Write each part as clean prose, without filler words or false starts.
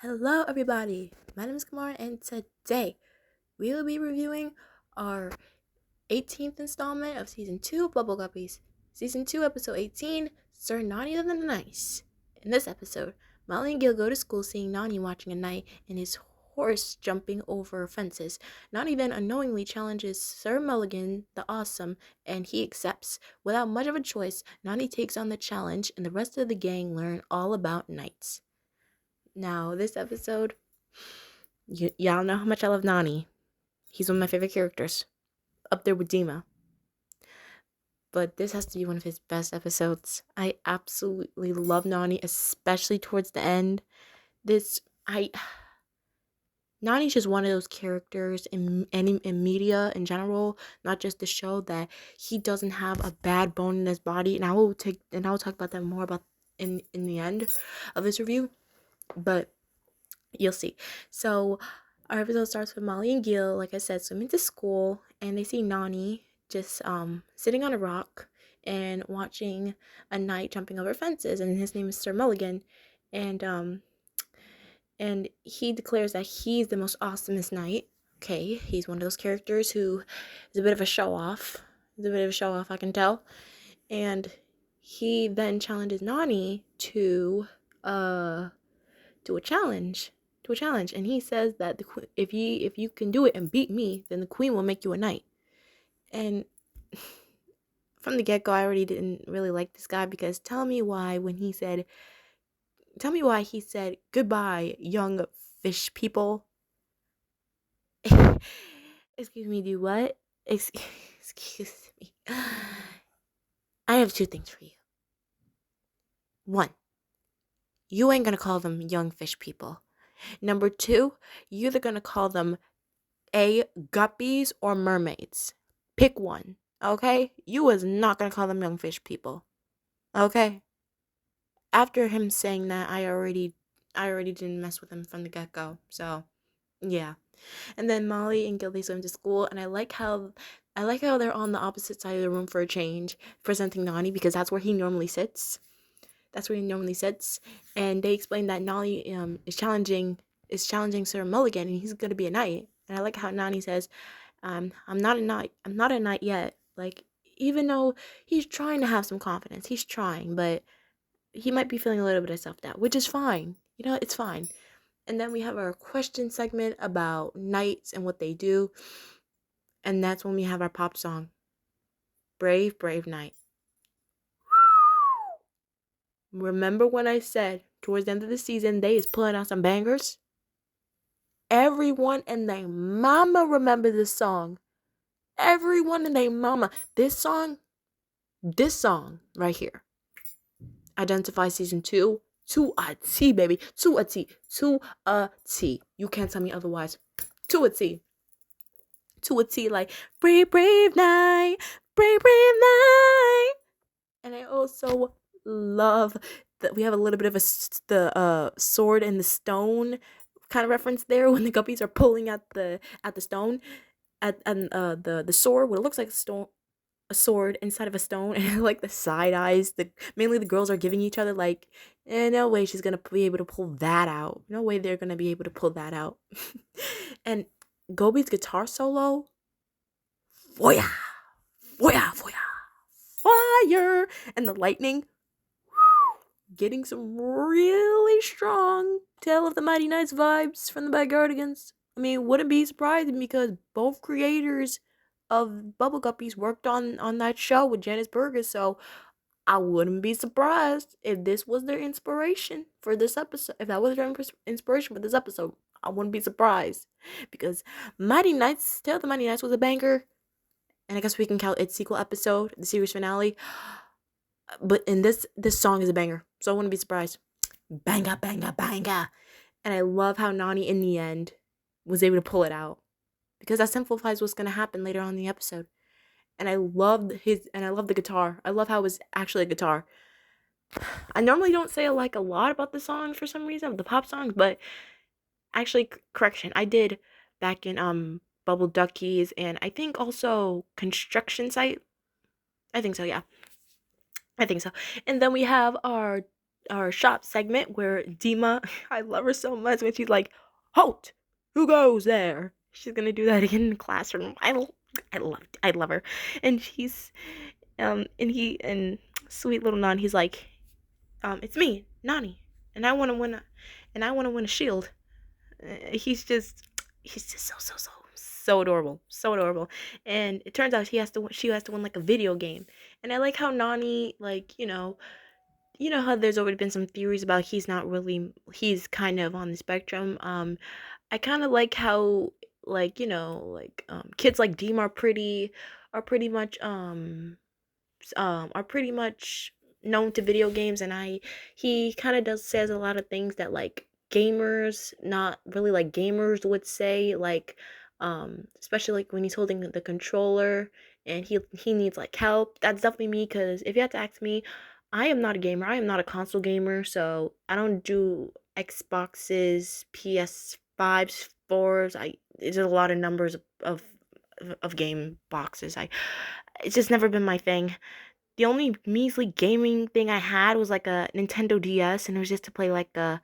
Hello, everybody. My name is Kamar, and today we will be reviewing our 18th installment of Season 2 of Bubble Guppies. Season 2, Episode 18, Sir Nonny the Nice. In this episode, Molly and Gil go to school seeing Nonny watching a knight and his horse jumping over fences. Nonny then unknowingly challenges Sir Mulligan the Awesome, and he accepts. Without much of a choice, Nonny takes on the challenge, and the rest of the gang learn all about knights. Now, this episode, y'all know how much I love Nani. He's one of my favorite characters, up there with Dima. But this has to be one of his best episodes. I absolutely love Nani, especially towards the end. Nani's just one of those characters in media in general, not just the show, that he doesn't have a bad bone in his body. And I will talk about that more about in the end of this review. But you'll see. So our episode starts with Molly and Gil, like I said, swimming to school, and they see Nani just sitting on a rock and watching a knight jumping over fences, and his name is Sir Mulligan, and he declares that he's the most awesomest knight. Okay, he's one of those characters who is a bit of a show off. I can tell. And he then challenges Nani to a challenge. And he says that if you can do it and beat me, then the queen will make you a knight. And from the get-go, I already didn't really like this guy, because tell me why he said goodbye, young fish people. Excuse me, do what? Excuse me. I have two things for you. One, you ain't gonna call them young fish people. Number two, you're either gonna call them guppies or mermaids. Pick one, okay? You was not gonna call them young fish people, okay? After him saying that, I already didn't mess with him from the get-go. So, yeah. And then Molly and Gil, they swim to school, and I like how they're on the opposite side of the room for a change, presenting Nani, because that's where he normally sits. And they explain that Nani is challenging Sir Mulligan, and he's gonna be a knight. And I like how Nani says, I'm not a knight yet. Like, even though he's trying to have some confidence, he's trying, but he might be feeling a little bit of self-doubt, which is fine. It's fine. And then we have our question segment about knights and what they do. And that's when we have our pop song, Brave, Brave Knight. Remember when I said towards the end of the season, they is pulling out some bangers? Everyone and their mama remember this song. Everyone and their mama. This song right here identifies season 2 to a T, baby. To a T. You can't tell me otherwise. To a T. Like, brave, brave night. Brave, brave night. And I also love that we have a little bit of the sword and the stone kind of reference there, when the Guppies are pulling at the stone, the sword, what it looks like a sword inside of a stone. And like the side eyes mainly the girls are giving each other, like, no way she's gonna be able to pull that out. No way they're gonna be able to pull that out. And Gobi's guitar solo, fire, fire, fire, fire, and the lightning, getting some really strong Tale of the Mighty Knights vibes from the Backyardigans. I mean, wouldn't be surprising, because both creators of Bubble Guppies worked on that show with Janice Burgess, so I wouldn't be surprised if this was their inspiration for this episode. If that was their inspiration for this episode, I wouldn't be surprised, because Tale of the Mighty Knights was a banger, and I guess we can count its sequel episode, the series finale. But in this song is a banger, so I wouldn't be surprised. Banga, banga, banga. And I love how Nani in the end was able to pull it out, because that simplifies what's gonna happen later on in the episode. And I love the guitar. I love how it was actually a guitar. I normally don't say like a lot about the songs for some reason, the pop songs, but actually, correction, I did back in Bubble Duckies, and I think also Construction Site. I think so, yeah. I think so. And then we have our our shop segment where Dima, I love her so much when she's like, "Halt! Who goes there?" She's gonna do that again in the classroom. I love her, and she's and sweet little Nani, he's like, it's me, Nani, and I want to win a shield. He's just so adorable, so adorable. And it turns out she has to win like a video game. And I like how Nani, like, you know how there's already been some theories about he's kind of on the spectrum. I kind of like how, like, kids like Deem are pretty much known to video games, and he kind of does says a lot of things that like gamers, not really like gamers would say, like especially like when he's holding the controller and he needs like help. That's definitely me, because if you had to ask me, I am not a gamer. I am not a console gamer, so I don't do Xboxes, PS5s, 4s. I There's a lot of numbers of game boxes. It's just never been my thing. The only measly gaming thing I had was like a Nintendo DS, and it was just to play like a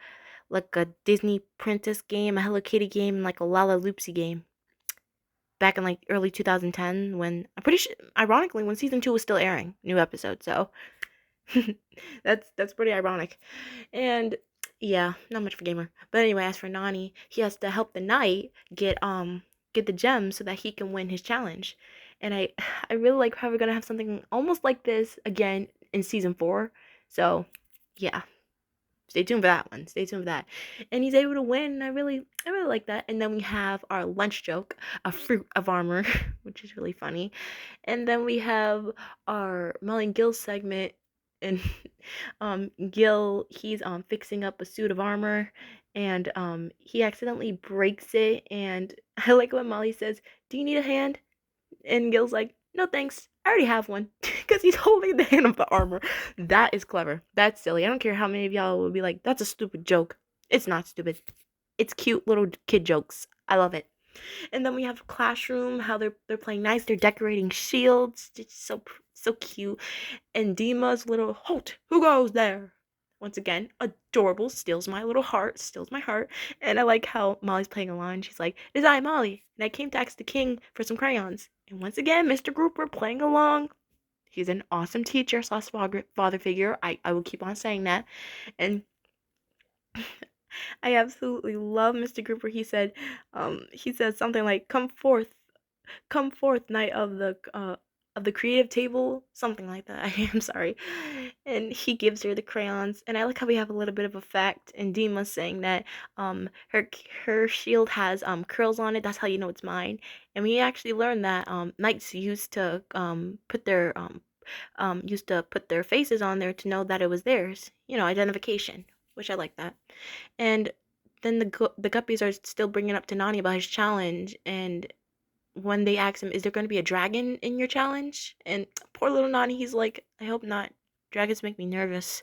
Disney Princess game, a Hello Kitty game, and like a Lala Loopsy game. Back in like early 2010, when I'm pretty sure, ironically, when season 2 was still airing, new episode. So that's pretty ironic. And yeah, not much for gamer. But anyway, as for Nani, he has to help the knight get the gems so that he can win his challenge. And I really like how we're gonna have something almost like this again in season 4. So yeah, stay tuned for that one. Stay tuned for that. And he's able to win. I really like that. And then we have our lunch joke, a fruit of armor, which is really funny. And then we have our Molly and Gil segment, and Gil, he's fixing up a suit of armor, and he accidentally breaks it. And I like when Molly says, "Do you need a hand?" And Gil's like, "No thanks, I already have one," because he's holding the hand of the armor. That is clever. That's silly. I don't care how many of y'all will be like, "That's a stupid joke." It's not stupid. It's cute little kid jokes. I love it. And then we have a classroom, how they're playing nice. They're decorating shields. It's so cute. And Dima's little "Halt! Who goes there?" Once again, adorable. Steals my heart. And I like how Molly's playing along. She's like, "It is I, Molly, and I came to ask the king for some crayons." And once again, Mr. Grouper playing along. He's an awesome teacher slash father figure. I will keep on saying that. And I absolutely love Mr. Grouper. He said something like, come forth, knight of the creative table," something like that. I'm sorry. And he gives her the crayons, and I like how we have a little bit of effect. And Dima saying that her shield has curls on it. That's how you know it's mine. And we actually learned that knights used to put their faces on there to know that it was theirs. Identification, which I like that. And then the Guppies are still bringing up to Nani about his challenge, and when they ask him, "Is there going to be a dragon in your challenge?" And poor little Nani, he's like, "I hope not. Dragons make me nervous."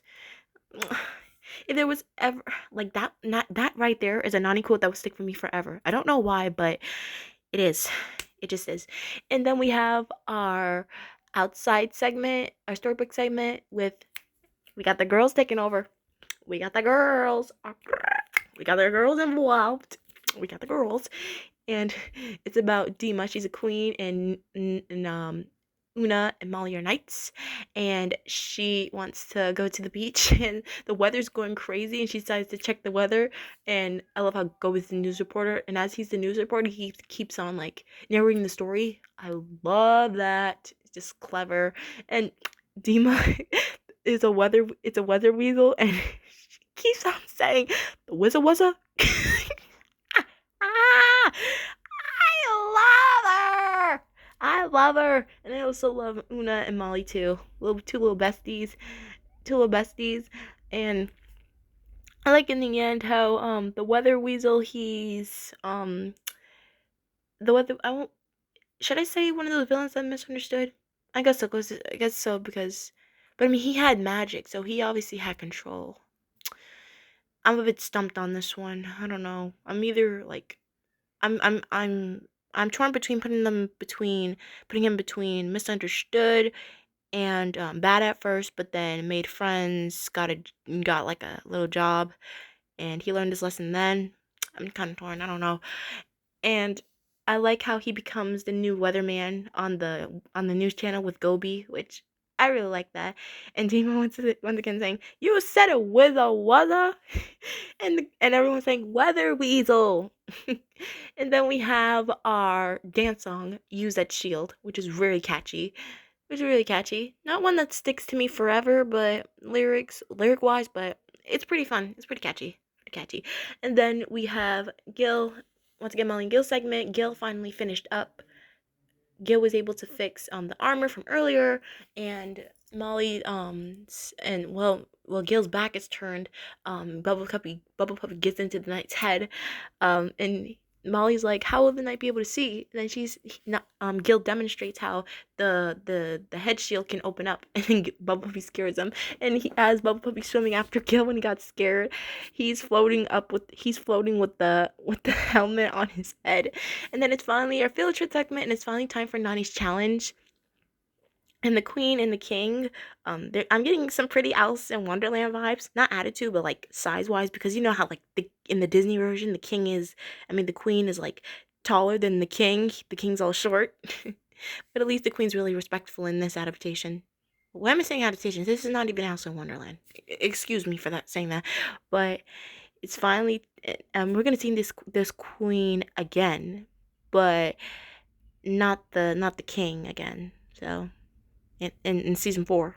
If there was ever like that, not that right there is a Nani quote that would stick with me forever. I don't know why, but it is. It just is. And then we have our outside segment, our storybook segment with we got the girls taking over. We got the girls. We got the girls involved. We got the girls. And it's about Dima. She's a queen, and Una and Molly are knights, and she wants to go to the beach, and the weather's going crazy, and she decides to check the weather. And I love how Go is the news reporter, and as he's the news reporter, he keeps on like narrating the story. I love that. It's just clever. And Dima it's a weather weasel, and she keeps on saying the wizza. Ah, I love her. I love her, and I also love Una and Molly too. Two little besties, and I like in the end how the weather weasel the weather I won't should I say one of those villains that misunderstood? I guess so, because but I mean he had magic, so he obviously had control. I'm a bit stumped on this one. I don't know. I'm either like I'm torn between putting him between misunderstood and bad at first, but then made friends, got like a little job, and he learned his lesson then. I'm kind of torn, I don't know. And I like how he becomes the new weatherman on the news channel with Gobi, which I really like that. And Dima once again saying, "You said it with a weather," and everyone's saying "weather weasel." And then we have our dance song, "Use That Shield," which is really catchy. It's really catchy. Not one that sticks to me forever, but lyric wise, but it's pretty fun. It's pretty catchy. Pretty catchy. And then we have Gil, once again, Molly and Gil segment. Gil finally finished up. Gil was able to fix the armor from earlier, and Molly and Gil's back is turned. Bubble Puppy gets into the knight's head, and Molly's like, "How will the knight be able to see?" And then Gil demonstrates how the head shield can open up, and then Bubble Puppy scares him. And as Bubble Puppy swimming after Gil when he got scared, he's floating with the helmet on his head. And then it's finally our field trip segment, and it's finally time for Nani's challenge. And the queen and the king, I'm getting some pretty Alice in Wonderland vibes. Not attitude, but like size wise, because you know how like in the Disney version, the queen is like taller than the king. The king's all short, but at least the queen's really respectful in this adaptation. Why am I saying adaptation? This is not even Alice in Wonderland. Excuse me for saying that, but it's finally, we're gonna see this queen again, but not the king again. So in season 4.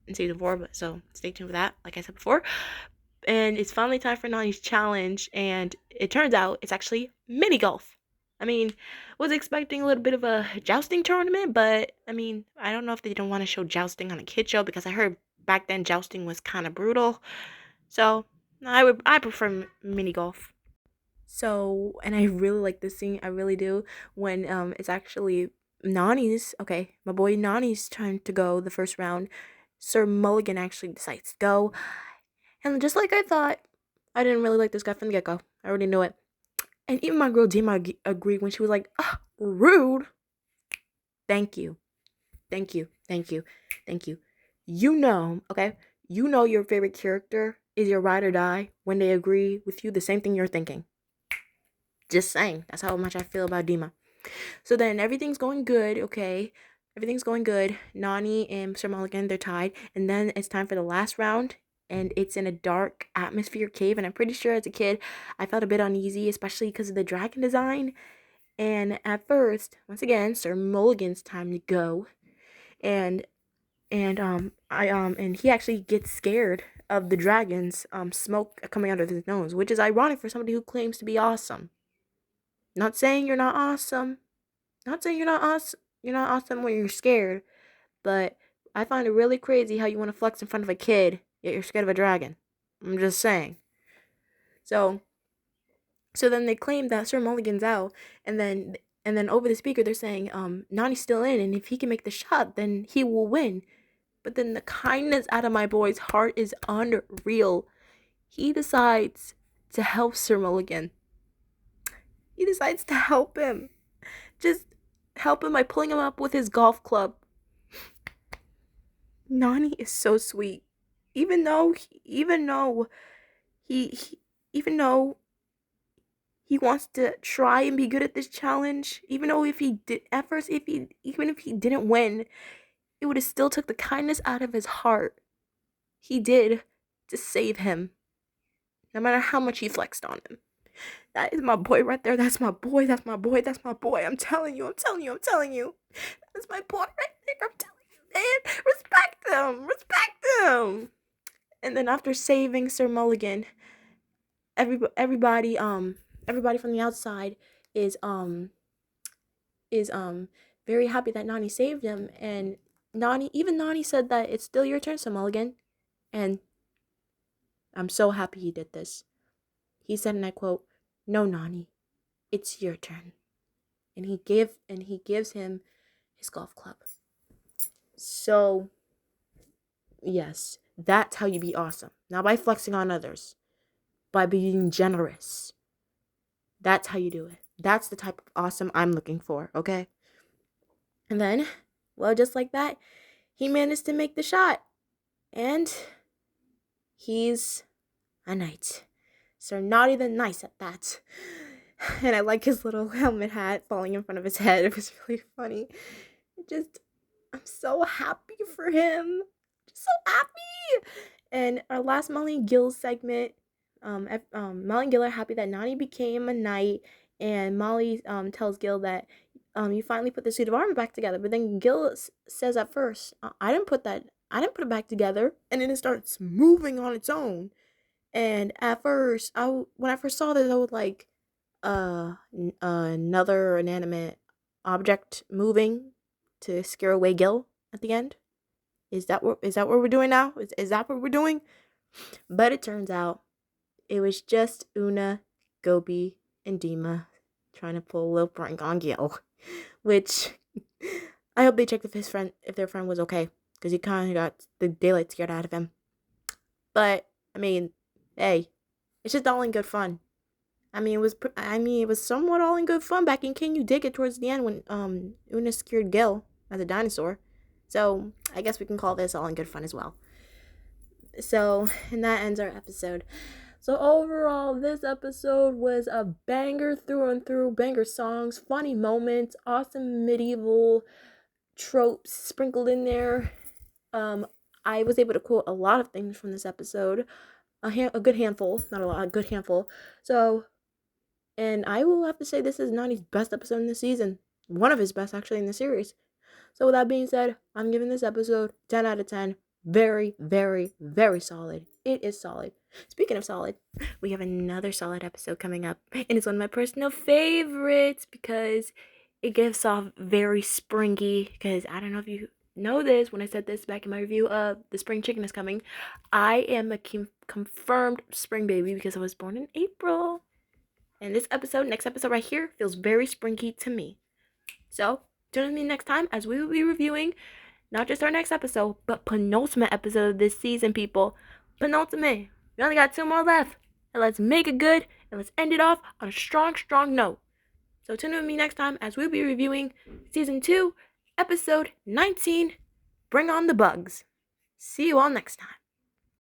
But so stay tuned for that, like I said before. And it's finally time for Nani's challenge, and it turns out it's actually mini golf. I mean, was expecting a little bit of a jousting tournament, but I mean, I don't know if they don't want to show jousting on a kid show, because I heard back then jousting was kind of brutal. So I prefer mini golf. So, and I really like this scene, I really do, when it's actually my boy Nani's turn to go the first round. Sir Mulligan actually decides to go, and just like I thought, I didn't really like this guy from the get-go. I already knew it. And even my girl Dima agreed when she was like, rude. Thank you. Thank you. Thank you. Thank you. Okay? You know your favorite character is your ride or die when they agree with you the same thing you're thinking. Just saying. That's how much I feel about Dima. So then everything's going good, okay? Everything's going good. Nani and Sir Mulligan, they're tied. And then it's time for the last round. And it's in a dark atmosphere cave. And I'm pretty sure as a kid, I felt a bit uneasy, especially because of the dragon design. And at first, once again, Sir Mulligan's time to go. And and he actually gets scared of the dragon's smoke coming out of his nose, which is ironic for somebody who claims to be awesome. Not saying you're not awesome. Not saying you're not awesome. You're not awesome when you're scared, but I find it really crazy how you want to flex in front of a kid, yet you're scared of a dragon. I'm just saying. So then they claim that Sir Mulligan's out, and then over the speaker they're saying, Nani's still in, and if he can make the shot, then he will win. But then the kindness out of my boy's heart is unreal. He decides to help Sir Mulligan. He decides to help him. Just help him by pulling him up with his golf club. Nani is so sweet. Even though he even though he wants to try and be good at this challenge, even though if he did at first, even if he didn't win, it would have still took the kindness out of his heart. He did to save him. No matter how much he flexed on him. That is my boy right there. That's my boy. That's my boy. That's my boy. I'm telling you. That's my boy right there. I'm telling you, man. Respect him. And then after saving Sir Mulligan, everybody from the outside is very happy that Nani saved him. And Nani said that it's still your turn, Sir Mulligan. And I'm so happy he did this. He said, and I quote, "No, Nani, it's your turn." And he gives him his golf club. So, yes, that's how you be awesome. Not by flexing on others, by being generous. That's how you do it. That's the type of awesome I'm looking for, okay? And then, well, just like that, he managed to make the shot. And he's a knight. Sir Naughty the Nice at that. And I like his little helmet hat falling in front of his head. It was really funny. I'm so happy for him. Just so happy. And our last Molly and Gil segment, Molly and Gil are happy that Nani became a knight, and Molly tells Gil that you finally put the suit of armor back together. But then Gil says at first, I didn't put it back together, and then it starts moving on its own. And at first, when I first saw this, I was like, another inanimate object moving to scare away Gil at the end. Is that what we're doing now? Is that what we're doing? But it turns out it was just Una, Gopi, and Dima trying to pull a little prank on Gil, which I hope they checked if their friend was okay, because he kind of got the daylight scared out of him. But I mean, hey, it's just all in good fun. It was somewhat all in good fun back in Can You Dig It towards the end when Una scared Gil as a dinosaur. So I guess we can call this all in good fun as well. So, and that ends our episode. So overall, this episode was a banger through and through. Banger songs, funny moments, awesome medieval tropes sprinkled in there. I was able to quote a lot of things from this episode. A good handful, not a lot, a good handful. So, and I will have to say this is Nani's best episode in the season. One of his best, actually, in the series. So with that being said, I'm giving this episode 10 out of 10. Very, very, very solid. It is solid. Speaking of solid, we have another solid episode coming up. And it's one of my personal favorites because it gives off very springy. Because I don't know if you know this, when I said this back in my review of The Spring Chicken is Coming, I am a confirmed spring baby because I was born in April. And this episode, next episode right here, feels very springy to me. So, tune in with me next time as we will be reviewing not just our next episode, but penultimate episode of this season, people. Penultimate. We only got 2 more left. And let's make it good, and let's end it off on a strong, strong note. So tune in with me next time as we'll be reviewing Season 2, Episode 19, Bring on the Bugs. See you all next time.